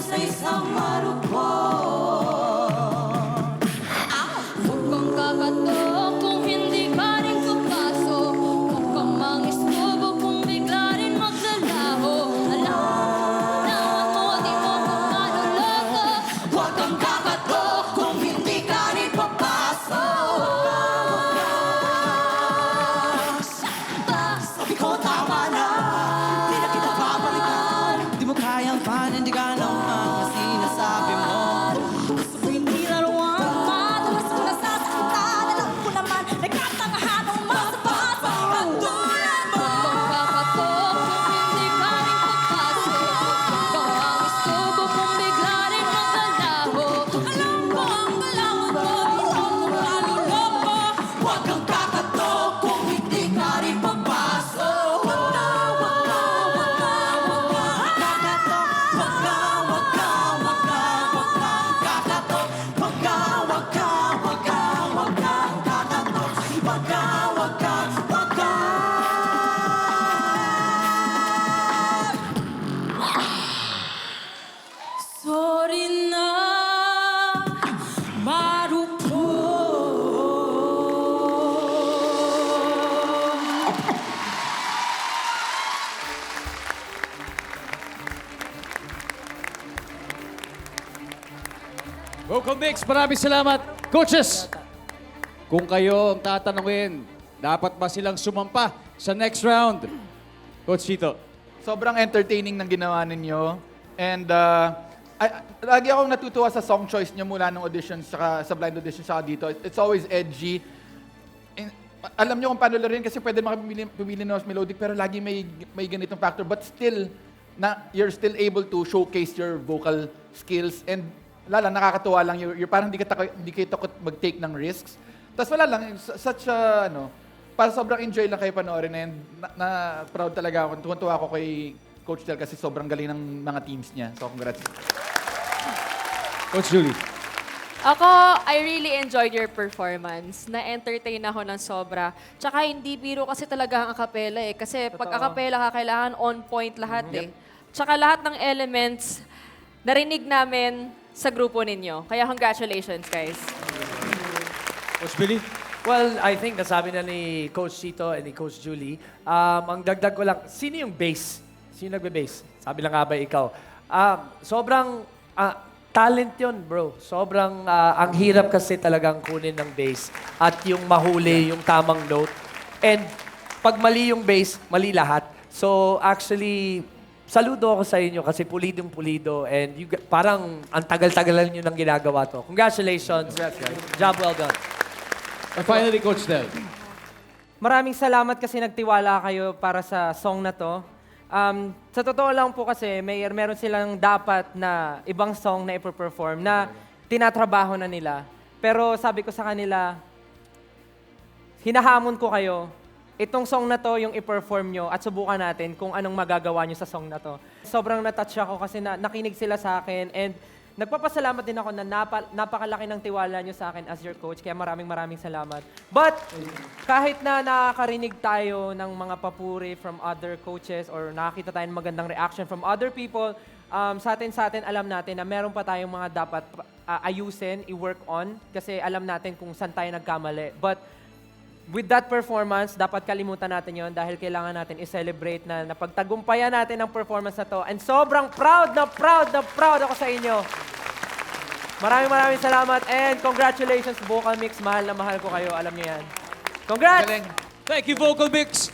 sa isang marupok. Huwag kang kakatok kung hindi ka rin papasok. Huwag kang mangiskubo kung bigla rin maglalaho. Alam mo, di mo ko maluloko. Huwag kang kakatok kung hindi ka rin papasok. Sabi ko tama na, di na kita babalikan. Di mo kayang panindigan ang mga sinasabi mo. Hindi laruan, madalas ko nasasakitan. Alam ko naman, nagkatangahan ang masapat sa katulad mo. Huwag kang kakatok kung hindi ka rin papasok. Huwag kang mangiskubo kung bigla rin maglalaho. Alam mo ang balawad mo, di mo ko maluloko. Huwag kang kakatok kung hindi ka rin papasok. Huwag ka, huwag ka, huwag ka, huwag ka kakatok. Huwag ka, huwag ka, huwag ka, huwag ka kakatok. Huwag ka, huwag ka, huwag ka, huwag ka kakatok. Huwag ka, huwag ka, huwag ka. Sorry na, marupok. Vocal Mix, maraming salamat. Coaches, kung kayo ang tatanungin, dapat ba silang sumampa sa next round? Coach Chito. Sobrang entertaining ng ginawa ninyo. And lagi akong natutuwa sa song choice niyo mula ng auditions, saka sa blind audition, saka dito. It's always edgy. And, alam niyo kung paano rin kasi pwede pumili ng mas melodic pero lagi may ganitong factor. But still, you're still able to showcase your vocal skills. And wala lang, nakakatuwa lang. You're parang hindi kayo takot mag-take ng risks. Tapos wala lang, such a, para sobrang enjoy lang kayo panoorin. And na proud talaga ako. Tuwan-tuwa ako kay Coach Del kasi sobrang galing ng mga teams niya. So congrats. Coach Julie. Ako, I really enjoyed your performance. Na-entertain ako ng sobra. Tsaka hindi biro kasi talaga ang acapella eh. Kasi pag acapella ka, kailangan on point lahat eh. Tsaka lahat ng elements, narinig namin sa grupo ninyo. Kaya congratulations, guys. Coach Billy. Well, I think nasabi na ni Coach Chito and ni Coach Julie. Ang dagdag ko lang, sino yung bass? Sino nagbe-bass? Sabi lang nga ba ikaw? Sobrang talent yun, bro. Sobrang ang hirap kasi talagang kunin ng bass at yung mahuli yung tamang note. And pag mali yung bass, mali lahat. So actually, saludo ako sa inyo kasi pulidong-pulido and parang ang tagal-tagalan nyo nang ginagawa to. Congratulations. Congrats, guys. Job well done. And finally, Coach Del. Maraming salamat kasi nagtiwala kayo para sa song na to. Sa totoo lang po kasi, meron silang dapat na ibang song na iperform na tinatrabaho na nila. Pero sabi ko sa kanila, hinahamon ko kayo, itong song na to yung i-perform nyo at subukan natin kung anong magagawa nyo sa song na to. Sobrang natouch ako kasi nakinig sila sa akin and nagpapasalamat din ako na napakalaki ng tiwala nyo sa akin as your coach. Kaya maraming salamat. But kahit na nakakarinig tayo ng mga papuri from other coaches or nakakita tayo ng magandang reaction from other people, sa atin alam natin na meron pa tayong mga dapat ayusin, i-work on kasi alam natin kung saan tayo nagkamali. But with that performance, dapat kalimutan natin yon dahil kailangan natin i-celebrate na napagtagumpayan natin ang performance na to. And sobrang proud ako sa inyo. Maraming salamat and congratulations, Vocal Mix. Mahal na mahal ko kayo. Alam niyo yan. Congrats! Thank you, Vocal Mix.